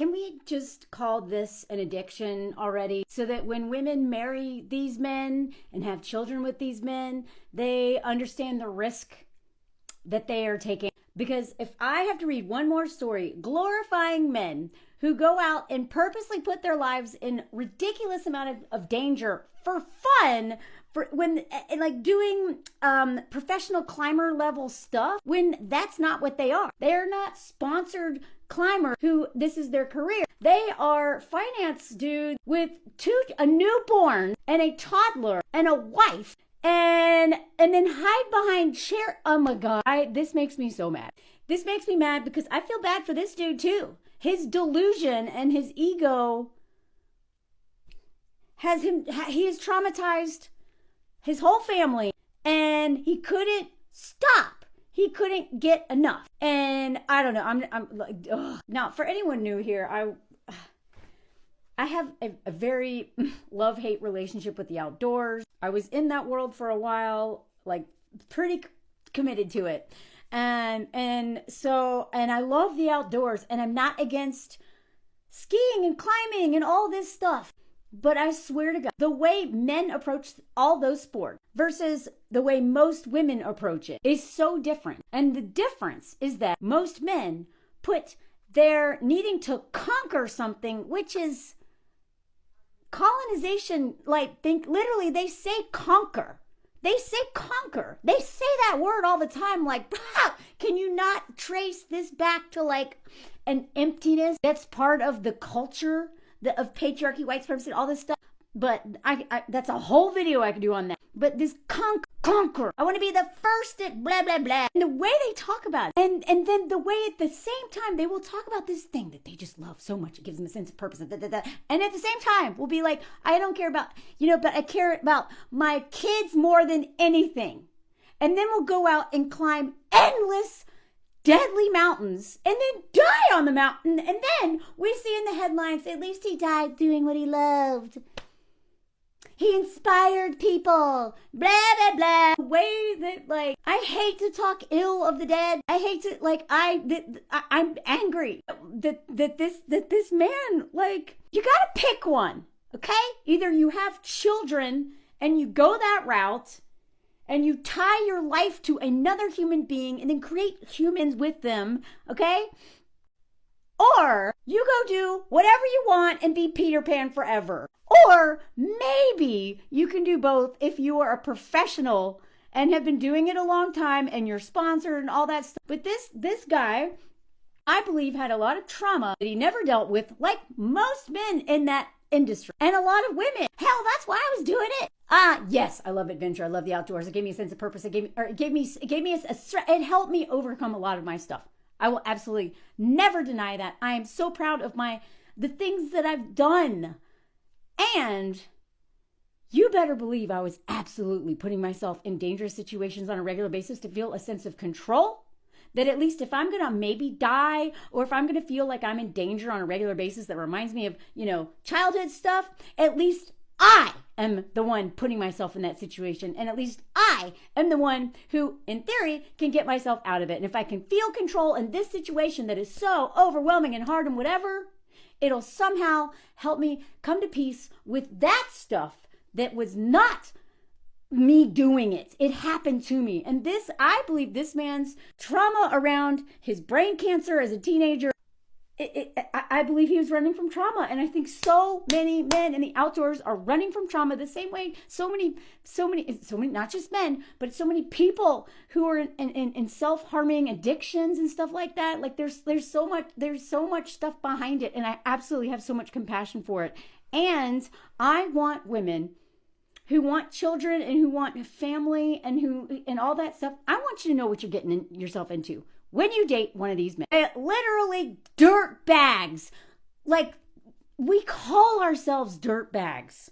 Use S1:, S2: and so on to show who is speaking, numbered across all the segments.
S1: Can we just call this an addiction already? So that when women marry these men and have children with these men, they understand the risk that they are taking. Because if I have to read one more story glorifying men who go out and purposely put their lives in ridiculous amount of danger for fun, for when like doing professional climber level stuff, when that's not what they are. They are not sponsored climbers who this is their career. They are finance dudes with a newborn and a toddler and a wife, and then hide behind chair. Oh my God, this makes me so mad. This makes me mad because I feel bad for this dude too. His delusion and his ego he has traumatized his whole family, and he couldn't stop. He couldn't get enough. And I don't know, I'm like, ugh. Now, for anyone new here, I have a very love-hate relationship with the outdoors. I was in that world for a while, like pretty committed to it. And I love the outdoors, and I'm not against skiing and climbing and all this stuff. But I swear to God, the way men approach all those sports versus the way most women approach it is so different. And the difference is that most men put their needing to conquer something, which is colonization, literally they say conquer. They say conquer. They say that word all the time. Like, can you not trace this back to like an emptiness that's part of the culture of patriarchy, white supremacy, all this stuff? But I that's a whole video I could do on that. But this conquer. I want to be the first at blah, blah, blah. And the way they talk about it. And then the way at the same time they will talk about this thing that they just love so much. It gives them a sense of purpose. And at the same time, we'll be like, I don't care about, but I care about my kids more than anything. And then we'll go out and climb endless deadly mountains and then die on the mountain. And then we see in the headlines, at least he died doing what he loved. He inspired people, blah, blah, blah. The way that, I hate to talk ill of the dead. I hate to, I'm angry that this man, you gotta pick one, okay? Either you have children and you go that route and you tie your life to another human being and then create humans with them, okay? Or you go do whatever you want and be Peter Pan forever. Or maybe you can do both if you are a professional and have been doing it a long time and you're sponsored and all that stuff. But this guy, I believe, had a lot of trauma that he never dealt with, like most men in that industry. And a lot of women. Hell, that's why I was doing it. Yes, I love adventure. I love the outdoors. It gave me a sense of purpose. It helped me overcome a lot of my stuff. I will absolutely never deny that. I am so proud of the things that I've done. And you better believe I was absolutely putting myself in dangerous situations on a regular basis to feel a sense of control. That at least if I'm going to maybe die, or if I'm going to feel like I'm in danger on a regular basis that reminds me of, childhood stuff, at least I am the one putting myself in that situation. And at least I am the one who, in theory, can get myself out of it. And if I can feel control in this situation that is so overwhelming and hard and whatever, it'll somehow help me come to peace with that stuff that was not me doing it. It happened to me. And I believe this man's trauma around his brain cancer as a teenager, I believe he was running from trauma. And I think so many men in the outdoors are running from trauma the same way so many, not just men, but so many people who are in self-harming addictions and stuff like that. Like there's so much stuff behind it. And I absolutely have so much compassion for it. And I want women who want children and who want a family and all that stuff. I want you to know what you're getting yourself into when you date one of these men. Literally dirt bags. Like, we call ourselves dirt bags.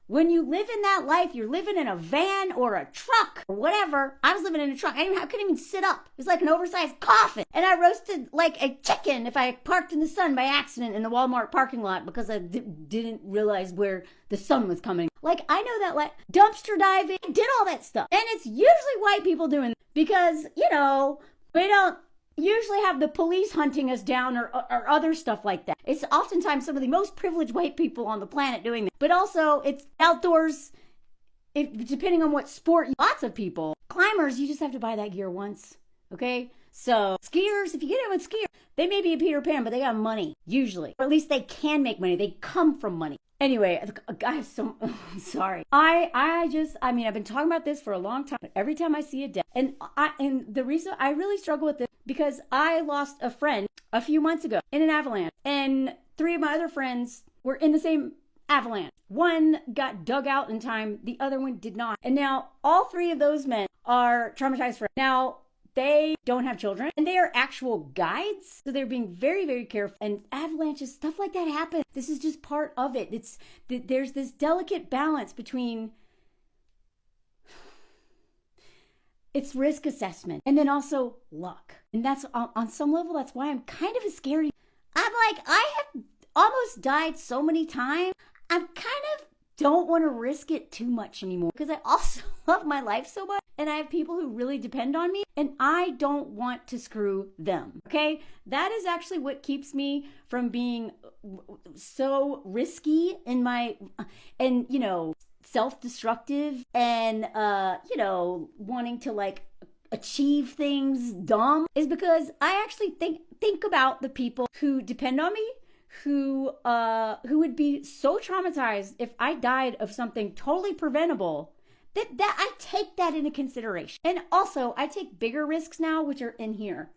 S1: When you live in that life, you're living in a van or a truck or whatever. I was living in a truck. I couldn't even sit up. It was like an oversized coffin. And I roasted like a chicken if I parked in the sun by accident in the Walmart parking lot because I didn't realize where the sun was coming. Like, I know that, like, dumpster diving, did all that stuff. And it's usually white people doing it because, we don't usually have the police hunting us down or other stuff like that. It's oftentimes some of the most privileged white people on the planet doing this. But also, it's outdoors, depending on what sport, lots of people. Climbers, you just have to buy that gear once, okay? So skiers, if you get in with skiers, they may be a Peter Pan, but they got money, usually. Or at least they can make money. They come from money. Anyway, I have so, I'm sorry. I've been talking about this for a long time, but every time I see a death, and the reason I really struggle with this, because I lost a friend a few months ago in an avalanche, and 3 of my other friends were in the same avalanche. One got dug out in time, the other one did not. And now all 3 of those men are traumatized forever. Now, they don't have children, and they are actual guides, so they're being very, very careful. And avalanches, stuff like that happens. This is just part of it. There's this delicate balance between it's risk assessment and then also luck. And that's on some level, that's why I'm kind of scared. I'm like, I have almost died so many times. I'm kind of don't want to risk it too much anymore because I also love my life so much and I have people who really depend on me and I don't want to screw them. Okay. That is actually what keeps me from being so risky in my, and self-destructive and, wanting to like achieve things dumb is because I actually think about the people who depend on me, who would be so traumatized if I died of something totally preventable that I take that into consideration. And also I take bigger risks now, which are in here.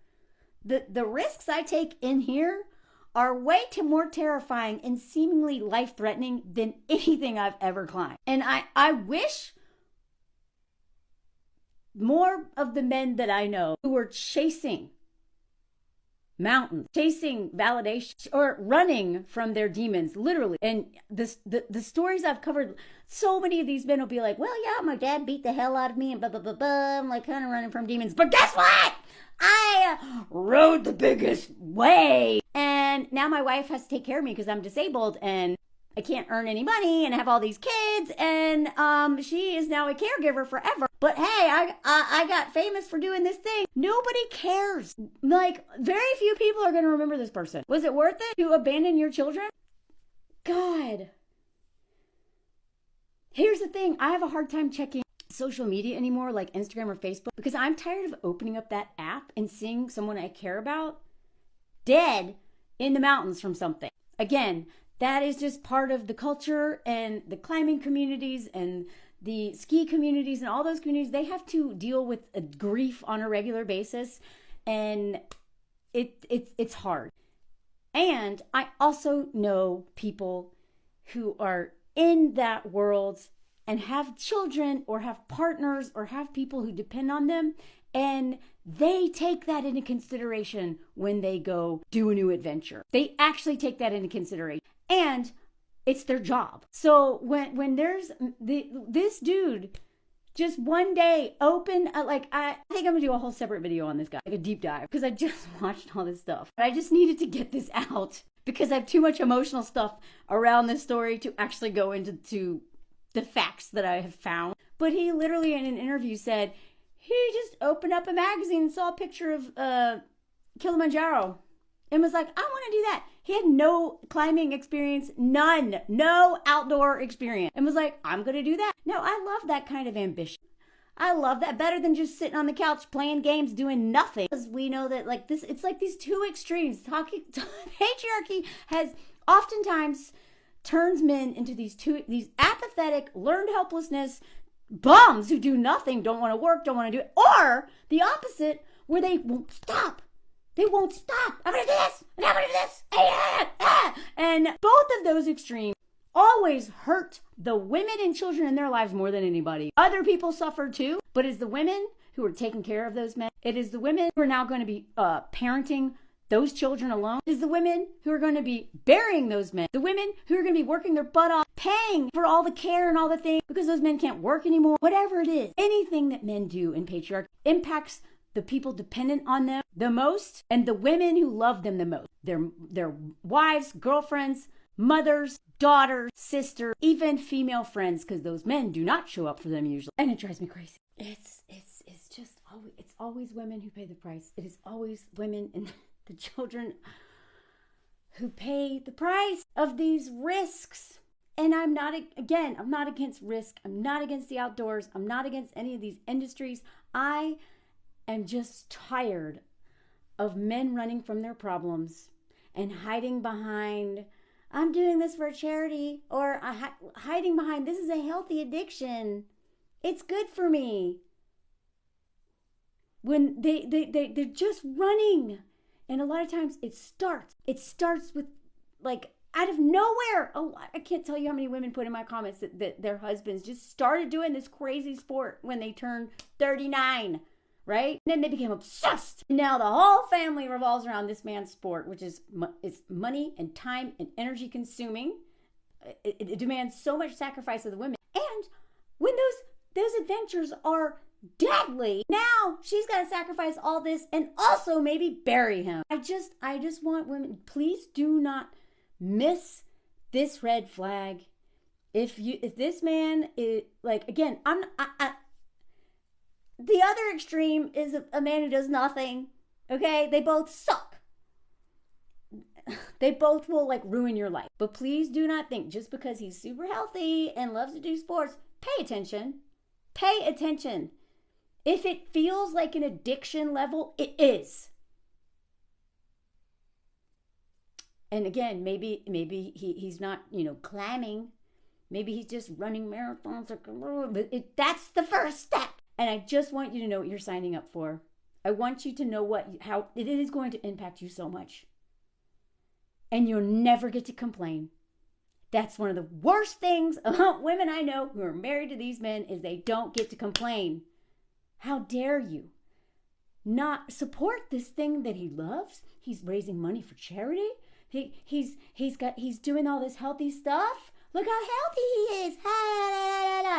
S1: The risks I take in here are way too more terrifying and seemingly life-threatening than anything I've ever climbed. And I wish more of the men that I know who are chasing mountains, chasing validation, or running from their demons, literally. And the stories I've covered, so many of these men will be like, well, yeah, my dad beat the hell out of me and blah, blah, blah, blah. I'm like kind of running from demons. But guess what? I rode the biggest wave. And now my wife has to take care of me because I'm disabled and I can't earn any money and I have all these kids. And she is now a caregiver forever. But hey, I got famous for doing this thing. Nobody cares. Like, very few people are going to remember this person. Was it worth it to abandon your children? God. Here's the thing. I have a hard time checking social media anymore, like Instagram or Facebook, because I'm tired of opening up that app and seeing someone I care about dead in the mountains from something. Again, that is just part of the culture and the climbing communities and the ski communities and all those communities. They have to deal with grief on a regular basis, and it's hard. And I also know people who are in that world and have children or have partners or have people who depend on them, and they take that into consideration when they go do a new adventure. They actually take that into consideration. And it's their job. So when there's this dude just one day open, I think I'm gonna do a whole separate video on this guy, like a deep dive, because I just watched all this stuff. But I just needed to get this out because I have too much emotional stuff around this story to actually go into the facts that I have found. But he literally in an interview said he just opened up a magazine and saw a picture of Kilimanjaro and was like, I want to do that. He had no climbing experience, none, no outdoor experience, and was like, I'm going to do that. No, I love that kind of ambition. I love that better than just sitting on the couch playing games doing nothing. Because we know that like this, it's like these two extremes. Patriarchy has oftentimes turns men into these apathetic, learned helplessness bums who do nothing, don't want to work, don't want to do it, or the opposite where they won't stop. They won't stop. I'm going to do this, and I'm going to do this. And both of those extremes always hurt the women and children in their lives more than anybody. Other people suffer too, but it's the women who are taking care of those men. It is the women who are now going to be parenting those children alone. It is the women who are going to be burying those men. The women who are going to be working their butt off, paying for all the care and all the things because those men can't work anymore. Whatever it is, anything that men do in patriarchy impacts the people dependent on them the most and the women who love them the most. Their wives, girlfriends, mothers, daughters, sisters, even female friends, because those men do not show up for them usually. And it drives me crazy. It's just always, it's always women who pay the price. It is always women and the children who pay the price of these risks. And I'm not against risk. I'm not against the outdoors. I'm not against any of these industries. I am just tired of men running from their problems and hiding behind, I'm doing this for charity, or hiding behind, this is a healthy addiction. It's good for me. When they're just running. And a lot of times it starts with like out of nowhere. I can't tell you how many women put in my comments that their husbands just started doing this crazy sport when they turned 39, right? And then they became obsessed. Now the whole family revolves around this man's sport, which is it's money and time and energy consuming. It demands so much sacrifice of the women. And when those adventures are deadly, now she's got to sacrifice all this and also maybe bury him. I just want women, please do not miss this red flag. If this man is like, again, the other extreme is a man who does nothing. Okay, they both suck. They both will like ruin your life. But please do not think just because he's super healthy and loves to do sports, pay attention. Pay attention. If it feels like an addiction level, it is. And again, maybe he's not, climbing. Maybe he's just running marathons. But that's the first step. And I just want you to know what you're signing up for. I want you to know how it is going to impact you so much. And you'll never get to complain. That's one of the worst things about women I know who are married to these men is they don't get to complain. How dare you not support this thing that he loves? He's raising money for charity. He's doing all this healthy stuff. Look how healthy he is.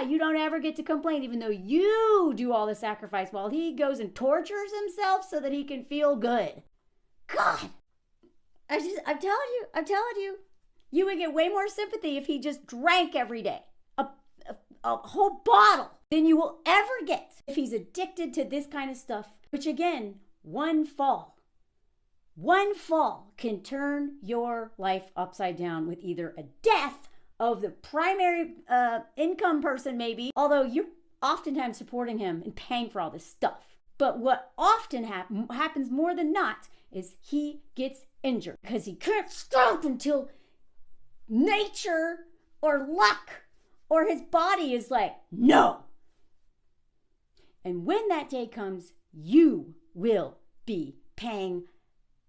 S1: You don't ever get to complain, even though you do all the sacrifice while he goes and tortures himself so that he can feel good. God, I'm telling you, you would get way more sympathy if he just drank every day, a whole bottle, than you will ever get if he's addicted to this kind of stuff. Which again, one fall can turn your life upside down with either a death of the primary income person, maybe, although you're oftentimes supporting him and paying for all this stuff. But what often happens more than not is he gets injured because he can't stop until nature or luck or his body is like, no. And when that day comes, you will be paying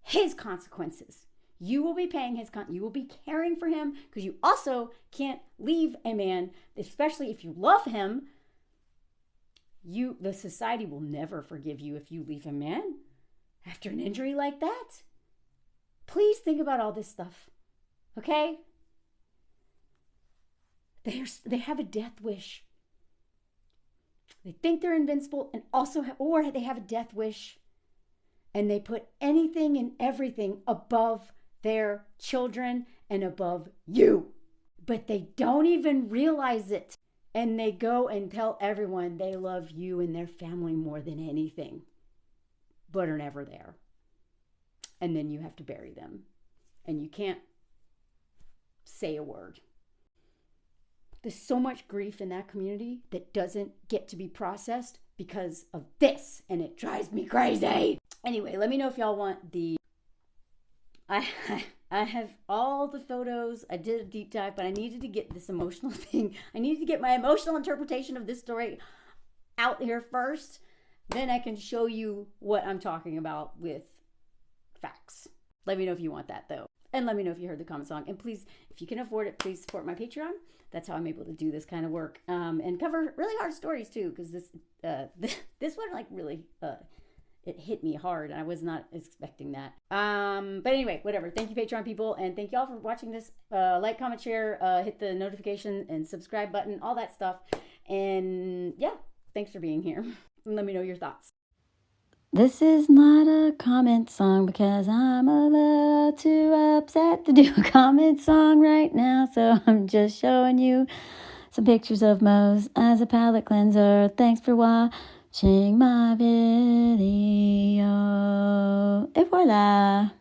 S1: his consequences. You will be paying you will be caring for him, because you also can't leave a man, especially if you love him. The society will never forgive you if you leave a man after an injury like that. Please think about all this stuff, okay? They have a death wish. They think they're invincible, and also or they have a death wish, and they put anything and everything above their children and above you. But they don't even realize it. And they go and tell everyone they love you and their family more than anything, but are never there. And then you have to bury them. And you can't say a word. There's so much grief in that community that doesn't get to be processed because of this. And it drives me crazy. Anyway, let me know if y'all want the... I have all the photos. I did a deep dive, but I needed to get this emotional thing. I needed to get my emotional interpretation of this story out here first. Then I can show you what I'm talking about with facts. Let me know if you want that, though. And let me know if you heard the comment song. And please, if you can afford it, please support my Patreon. That's how I'm able to do this kind of work. And cover really hard stories, too. Because this one, like, really... it hit me hard. I was not expecting that. But anyway, whatever. Thank you, Patreon people. And thank y'all for watching this. Like, comment, share, hit the notification and subscribe button, all that stuff. And yeah, thanks for being here. Let me know your thoughts. This is not a comment song because I'm a little too upset to do a comment song right now. So I'm just showing you some pictures of Moe's as a palate cleanser. Thanks for watching. watching my video. Et voila!